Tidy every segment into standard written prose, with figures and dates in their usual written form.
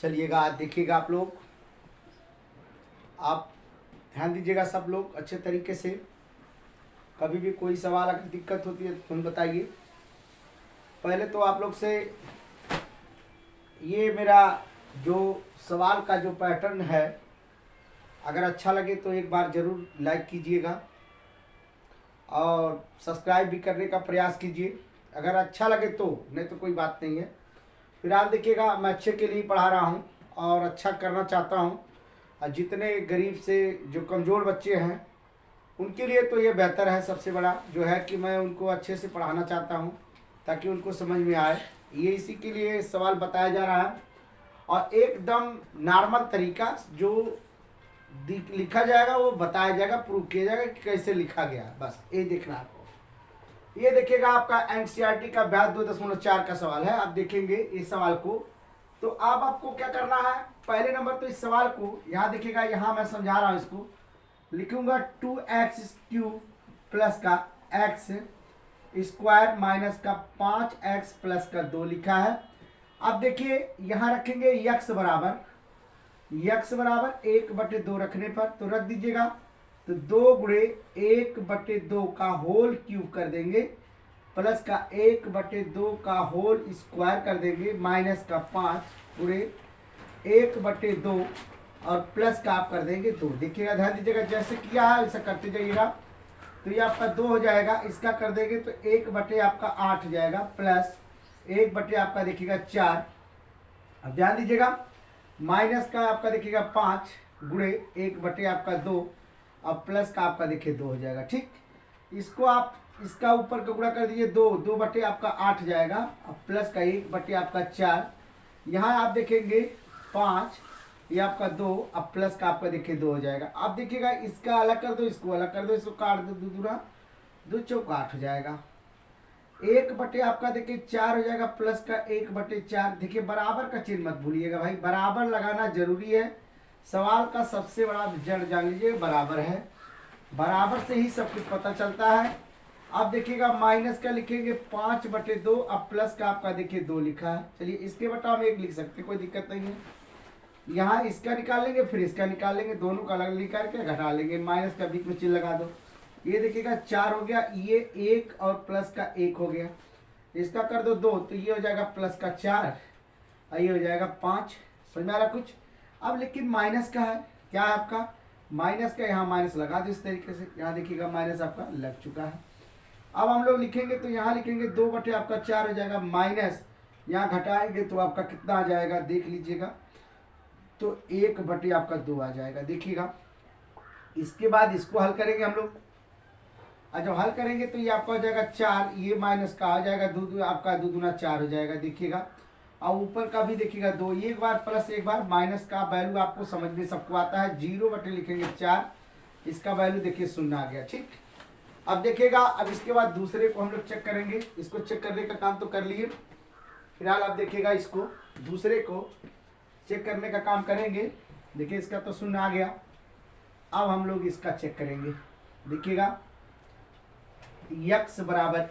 चलिएगा, आज देखिएगा आप लोग, आप ध्यान दीजिएगा सब लोग अच्छे तरीके से। कभी भी कोई सवाल अगर दिक्कत होती है तो तुम बताइए। पहले तो आप लोग से ये मेरा जो सवाल का जो पैटर्न है, अगर अच्छा लगे तो एक बार ज़रूर लाइक कीजिएगा और सब्सक्राइब भी करने का प्रयास कीजिए अगर अच्छा लगे तो, नहीं तो कोई बात नहीं है। फिलहाल देखिएगा, मैं अच्छे के लिए पढ़ा रहा हूँ और अच्छा करना चाहता हूँ। और जितने गरीब से जो कमज़ोर बच्चे हैं उनके लिए तो ये बेहतर है। सबसे बड़ा जो है कि मैं उनको अच्छे से पढ़ाना चाहता हूँ ताकि उनको समझ में आए। ये इसी के लिए सवाल बताया जा रहा है और एकदम नॉर्मल तरीका जो लिखा जाएगा वो बताया जाएगा, प्रूव किया जाएगा कि कैसे लिखा गया। बस ये देखना आपको। ये देखिएगा, आपका एनसीईआरटी का अभ्यास 2.4 का सवाल है। आप देखेंगे इस सवाल को तो अब आपको क्या करना है। पहले नंबर तो इस सवाल को यहाँ देखिएगा, यहाँ मैं समझा रहा हूँ, इसको लिखूंगा 2x³ प्लस का x स्क्वायर माइनस का 5x प्लस का 2 लिखा है। अब देखिए यहाँ रखेंगे x बराबर 1/2 रखने पर तो रख दीजिएगा, तो 2 गुणे 1/2 का होल क्यूब कर देंगे, प्लस का 1/2 का होल स्क्वायर कर देंगे, माइनस का 5 गुणे 1/2 और प्लस का आप कर देंगे 2। देखिएगा, ध्यान दीजिएगा, जैसे किया है वैसा करते जाइएगा। तो ये आपका 2 हो जाएगा, इसका कर देंगे तो 1/8 जाएगा, प्लस 1/ आपका देखिएगा 4। अब ध्यान दीजिएगा, माइनस का आपका देखिएगा 5 गुणे 1/ आपका 2 और प्लस का आपका देखिए 2 हो जाएगा। ठीक, इसको आप इसका ऊपर का गुणा कर दीजिए, 2 आपका 8 जाएगा और प्लस का 1/ आपका 4। यहाँ आप देखेंगे 5, ये आपका 2 अब प्लस का आपका देखिए 2 हो जाएगा। अब देखिएगा, इसका अलग कर दो, इसको अलग कर दो, इसको काट दो, 2 दूना 2 चौका 8 हो जाएगा। 1/ आपका देखिए 4 हो जाएगा, प्लस का 1/4। देखिए बराबर का चिन्ह मत भूलिएगा भाई, बराबर लगाना जरूरी है। सवाल का सबसे बड़ा जड़ जान लीजिए बराबर है, बराबर से ही सब कुछ पता चलता है। अब देखिएगा माइनस का लिखेंगे 5/2, अब प्लस का आपका देखिए 2 लिखा है। चलिए इसके बटा हम 1 लिख सकते हैं, कोई दिक्कत नहीं है। यहाँ इसका निकाल लेंगे, फिर इसका निकाल लेंगे, दोनों का अलग निकाल के घटा लेंगे, माइनस का बीच में चिन्ह लगा दो। ये देखिएगा 4 हो गया, ये 1 और प्लस का 1 हो गया, इसका कर दो 2 तो ये हो जाएगा प्लस का 4 और ये हो जाएगा 5। समझ में आ रहा कुछ? अब लेकिन माइनस का है, क्या है आपका माइनस का, यहाँ माइनस लगा दो इस तरीके से। यहाँ देखिएगा माइनस आपका लग चुका है। अब हम लोग लिखेंगे तो यहाँ लिखेंगे 2/ आपका 4 हो जाएगा, माइनस यहाँ घटाएंगे तो आपका कितना आ जाएगा देख लीजिएगा, तो 1/ आपका 2 आ जाएगा। देखिएगा इसके बाद इसको हल करेंगे हम लोग, और जब हल करेंगे तो ये आपका हो जाएगा 4, ये माइनस का आ जाएगा 2 आपका 2 दूना 4 हो जाएगा। देखिएगा, और ऊपर का भी देखिएगा 2, एक बार प्लस एक बार माइनस का वैल्यू आपको समझ में सबको आता है। 0/ लिखेंगे 4, इसका वैल्यू देखिए 0 आ गया। ठीक, अब देखिएगा, अब इसके बाद दूसरे को हम लोग चेक करेंगे। इसको चेक करने का काम तो कर लिए, फिलहाल आप देखिएगा इसको दूसरे को चेक करने का काम करेंगे। देखिए इसका तो 0 आ गया, अब हम लोग इसका चेक करेंगे। देखिएगा x बराबर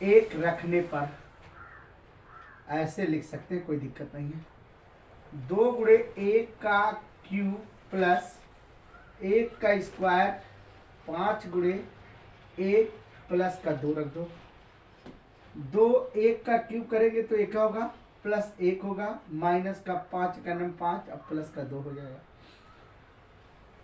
1 रखने पर ऐसे लिख सकते हैं, कोई दिक्कत नहीं है। 2 गुणे 1 का क्यूब प्लस 1 का स्क्वायर 5 गुणे 1 प्लस का 2 रख दो। 2 1 का क्यूब करेंगे तो 1 होगा, प्लस 1 होगा, माइनस का 5 का नम 5 अब प्लस का 2 हो जाएगा।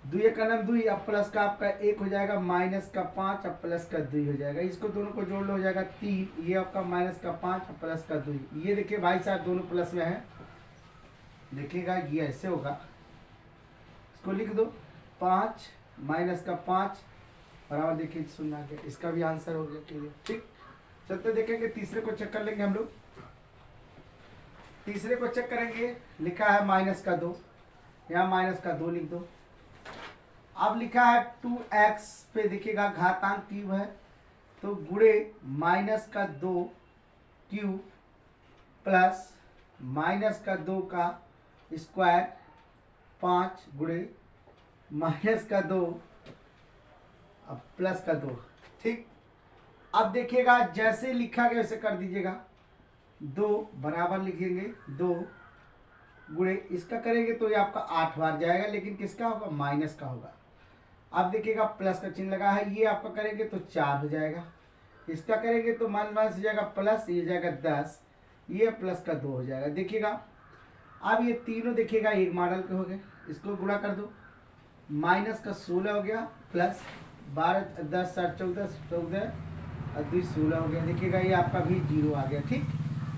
2 का नम 2 अब प्लस का आपका 1 हो जाएगा, माइनस का 5 अब प्लस का 2 हो जाएगा। इसको दोनों को जोड़ लो, हो जाएगा 3, ये आपका माइनस का 5 अब प्लस का 2। ये देखिए भाई साहब दोनों प्लस में है। देखिएगा ये ऐसे होगा, इसको लिख दो 5 माइनस का 5 बराबर देखिए 0 आ गया। इसका भी आंसर हो गया क्लियर। ठीक, चलते देखेंगे तीसरे को चेक कर लेंगे हम लोग। तीसरे को चेक करेंगे, लिखा है माइनस का 2, यहाँ माइनस का 2 लिख दो। अब लिखा है 2x पे देखिएगा घातांक क्यूब है, तो गुणे माइनस का 2 क्यूब प्लस माइनस का 2 का स्क्वायर 5 गुणे माइनस का 2 अब प्लस का 2। ठीक, अब देखिएगा जैसे लिखा गया वैसे कर दीजिएगा। 2 बराबर लिखेंगे 2 गुणे इसका करेंगे तो ये आपका 8 बार जाएगा, लेकिन किसका होगा, माइनस का होगा। अब देखिएगा प्लस का चिन्ह लगा है, ये आपका करेंगे तो 4 हो जाएगा, इसका करेंगे तो माइनस हो जाएगा प्लस, ये जाएगा 10, ये प्लस का 2 हो जाएगा। देखिएगा अब ये तीनों देखिएगा एक मॉडल के हो गए, इसको गुणा कर दो, माइनस का 16 हो गया, प्लस 12 10 7 14 14 और 2 16 हो गया। देखिएगा ये आपका भी 0 आ गया। ठीक,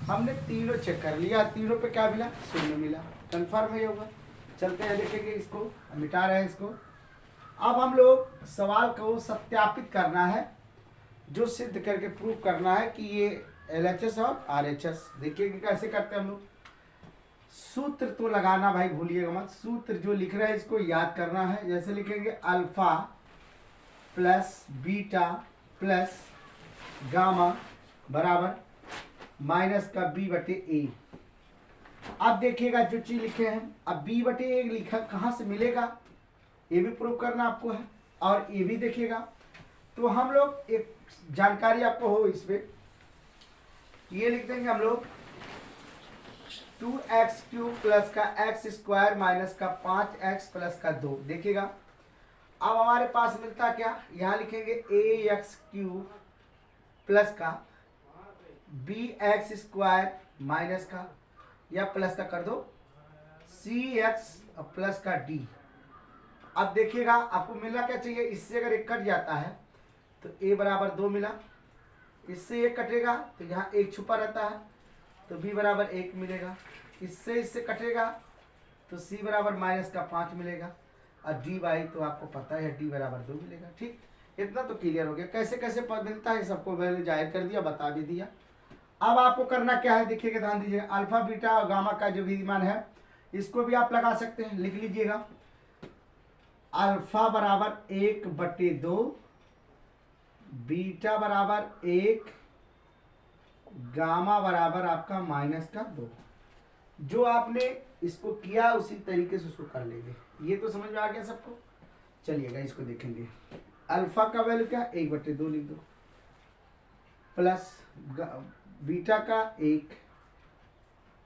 हमने तीनों चेक कर लिया, तीनों पे क्या मिला, 0 मिला, कन्फर्म है होगा। चलते हैं देखेंगे इसको, मिटा रहे हैं इसको। अब हम लोग सवाल को सत्यापित करना है, जो सिद्ध करके प्रूव करना है कि ये LHS और RHS। देखिए कैसे करते हैं हम लोग। सूत्र तो लगाना भाई भूलिएगा मत, सूत्र जो लिख रहे हैं इसको याद करना है। जैसे लिखेंगे alpha plus beta plus gamma बराबर माइनस का बी बटे ए। अब देखिएगा जो चीज लिखे हैं, अब बी बटे ए लिखा कहाँ से मिलेगा, ये भी प्रूव करना आपको है, और ये भी देखिएगा। तो हम लोग एक जानकारी आपको हो इस पे, ये लिख देंगे हम लोग 2x³ प्लस का x² माइनस का 5x प्लस का 2। देखिएगा अब हमारे पास मिलता क्या, यहाँ लिखेंगे ax³ प्लस का bx² माइनस का, या प्लस का कर दो cx प्लस का d। अब देखिएगा आपको मिलना क्या चाहिए, इससे अगर एक कट जाता है तो a बराबर 2 मिला, इससे एक कटेगा तो यहाँ एक छुपा रहता है तो b बराबर 1 मिलेगा, इससे कटेगा तो c बराबर माइनस का 5 मिलेगा, और d बाई तो आपको पता है d बराबर 2 मिलेगा। ठीक, इतना तो क्लियर हो गया। कैसे कैसे पद मिलता है सबको मैंने जाहिर कर दिया, बता भी दिया। अब आपको करना क्या है, देखिएगा ध्यान दीजिएगा, अल्फा बीटा और गामा का जो विद्यमान है इसको भी आप लगा सकते हैं, लिख लीजिएगा अल्फा बराबर 1/2, बीटा बराबर 1, गामा बराबर आपका माइनस का 2। जो आपने इसको किया उसी तरीके से उसको कर लेंगे। ये तो समझ में आ गया सबको। चलिएगा इसको देखेंगे, अल्फा का वैल्यू क्या, 1/2 लिख दो, प्लस बीटा का 1,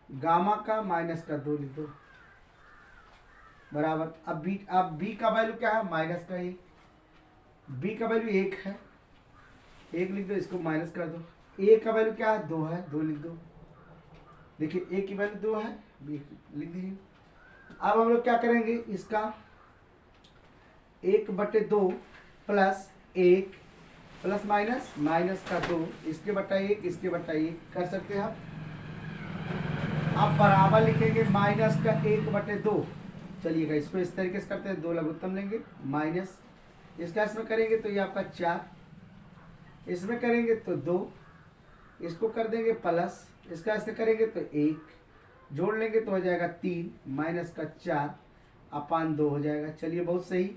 गामा का माइनस का 2 लिख दो, बराबर अब बी का वैल्यू क्या है, माइनस का 1, बी का वैल्यू 1 है, 1 लिख दो, इसको माइनस कर दो। ए का वैल्यू क्या है, 2 है, 2 लिख दो। देखिए ए की वैल्यू 2 है, बी लिख दीजिए। अब हम लोग क्या करेंगे, इसका 1/2 प्लस 1 प्लस माइनस का 2, इसके बटा 1, इसके बटा 1 कर सकते हैं आप। अब बराबर लिखेंगे माइनस का 1/2। चलिएगा इसको इस तरीके से करते हैं, 2 लघुत्तम लेंगे, माइनस इसका इसमें करेंगे तो ये आपका 4, इसमें करेंगे तो 2, इसको कर देंगे प्लस, इसका इसका करेंगे तो 1, जोड़ लेंगे तो हो जाएगा 3, माइनस का 4/2 हो जाएगा। चलिए बहुत सही,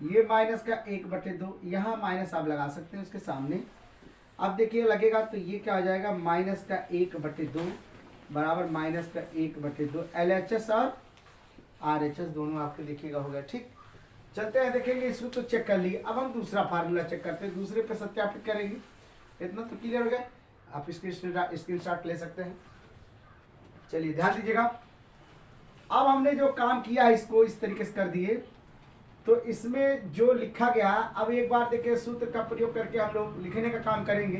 ये माइनस का 1/2, यहाँ माइनस आप लगा सकते हैं उसके सामने। अब देखिए लगेगा तो ये क्या हो जाएगा, माइनस का 1/2 बराबर माइनस का 1/2। LHS और RHS दोनों आपके देखिएगा हो गया। ठीक, चलते हैं देखेंगे, इसको तो चेक कर लिए। अब हम दूसरा फार्मूला चेक करते हैं, दूसरे पे सत्यापित करेंगे। इतना तो क्लियर हो गया, आप इसके स्क्रीनशॉट ले सकते हैं। चलिए ध्यान दीजिएगा, अब हमने जो काम किया है इसको इस तरीके से कर दिए, तो इसमें जो लिखा गया, अब एक बार देखिए सूत्र का प्रयोग करके हम लोग लिखने का काम करेंगे।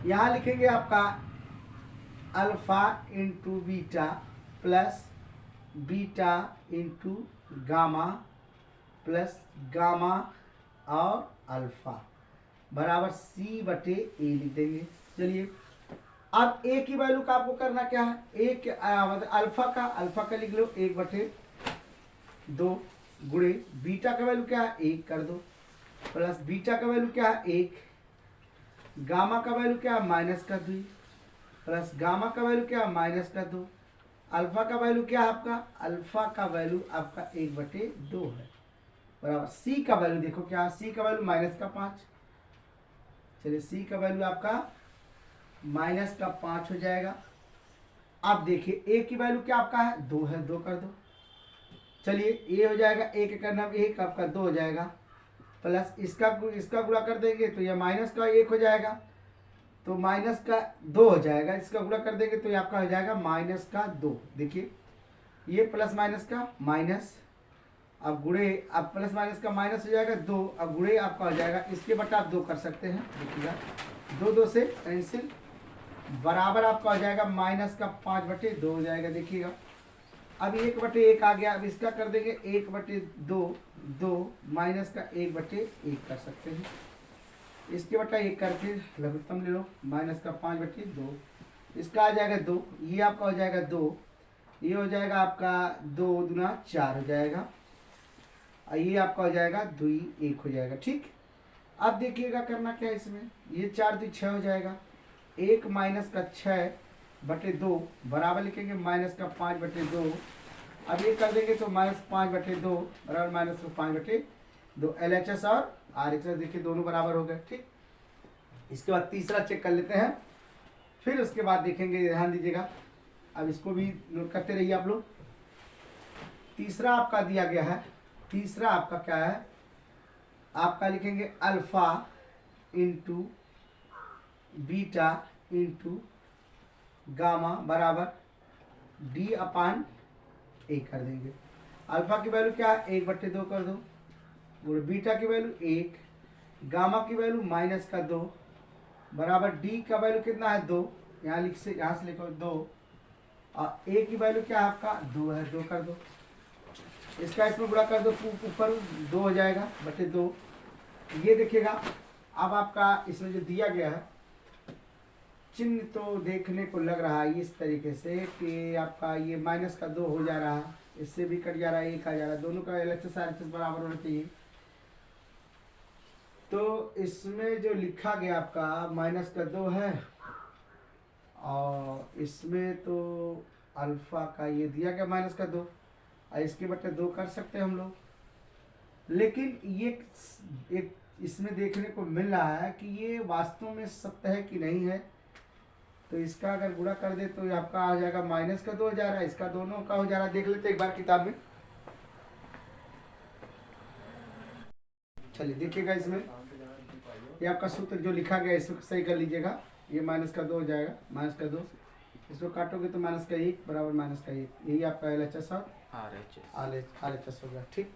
यहाँ लिखेंगे आपका alpha into beta plus beta into gamma plus gamma और अल्फा बराबर c/a लिख देंगे। चलिए अब a की वैल्यू का आपको करना क्या है, मतलब अल्फा का लिख लो 1/2 गुणे बीटा का वैल्यू क्या है 1 कर दो, प्लस बीटा का वैल्यू क्या है 1, गामा का वैल्यू क्या है माइनस का 2, प्लस गामा का वैल्यू क्या है माइनस का 2, अल्फा का वैल्यू क्या है आपका, अल्फा का वैल्यू आपका 1/2 है, बराबर सी का वैल्यू देखो क्या, सी का वैल्यू माइनस का 5। चलिए सी का वैल्यू आपका माइनस का 5 हो जाएगा। अब देखिए ए की वैल्यू क्या आपका है 2 है, 2 कर दो। चलिए ए हो जाएगा, एक करना 1 आपका 2 हो जाएगा, प्लस इसका गुणा कर देंगे तो यह माइनस का 1 हो जाएगा, तो माइनस का 2 हो जाएगा, इसका गुणा कर देंगे तो ये आपका हो जाएगा माइनस का 2। देखिए ये प्लस माइनस का माइनस, अब गुणे, अब प्लस माइनस का माइनस हो जाएगा 2, अब गुणे आपका हो जाएगा, इसके बटा आप 2 कर सकते हैं। देखिएगा 2 से कैंसिल, बराबर आपका हो जाएगा माइनस का 5/2 हो जाएगा। देखिएगा अब 1/1 आ गया, अब इसका कर देंगे 1/2, 2 माइनस का 1/1 कर सकते हैं, इसके बटा 1 करके लघुत्तम ले लो, माइनस का 5/2, इसका आ जाएगा 2, ये आपका हो जाएगा 2, ये हो जाएगा आपका 2 दूना 4 हो जाएगा, और ये आपका हो जाएगा 2 1 हो जाएगा। ठीक, अब देखिएगा करना क्या है इसमें, ये 4 2 6 हो जाएगा, 1 माइनस का 6/2 बराबर लिखेंगे माइनस का 5/2, अब ये कर देंगे तो माइनस 5/2 बराबर माइनस का 5/2, LHS और RHS देखिए दोनों बराबर हो गए। ठीक, इसके बाद तीसरा चेक कर लेते हैं, फिर उसके बाद देखेंगे, ध्यान दीजिएगा, अब इसको भी नोट करते रहिए आप लोग। तीसरा आपका दिया गया है, तीसरा आपका क्या है, आपका लिखेंगे alpha into beta into gamma बराबर D/A कर देंगे। अल्फा की वैल्यू क्या है 1/2 कर दो, और बीटा की वैल्यू 1, गामा की वैल्यू माइनस का 2 बराबर डी का वैल्यू कितना है 2, यहाँ से लिखो 2, और ए की वैल्यू क्या है आपका 2 है, 2 कर दो, इसका इसमें गुणा कर दो, ऊपर 2 हो जाएगा बटे 2। ये देखिएगा अब आपका इसमें जो दिया गया है चिन्ह तो देखने को लग रहा है इस तरीके से कि आपका ये माइनस का 2 हो जा रहा है, इससे भी कट जा रहा है, 1 आ जा रहा है, दोनों का LHS RHS बराबर होना चाहिए। तो इसमें जो लिखा गया आपका माइनस का 2 है, और इसमें तो अल्फा का ये दिया गया माइनस का 2, और इसके बटे 2 कर सकते हैं हम लोग, लेकिन ये एक इसमें देखने को मिल रहा है कि ये वास्तव में सत्य है कि नहीं है। तो इसका अगर गुणा कर दे तो आपका आ जाएगा माइनस का 2 हो जा रहा है, इसका दोनों का हो जा रहा है, देख लेते एक बार किताब में। चलिए देखिएगा इसमें ये आपका सूत्र जो लिखा गया इसको सही कर लीजिएगा, ये माइनस का 2 हो जाएगा, माइनस का 2 इसको काटोगे तो माइनस का 1 बराबर माइनस का 1, यही आपका LHS और RHS हो गया। ठीक।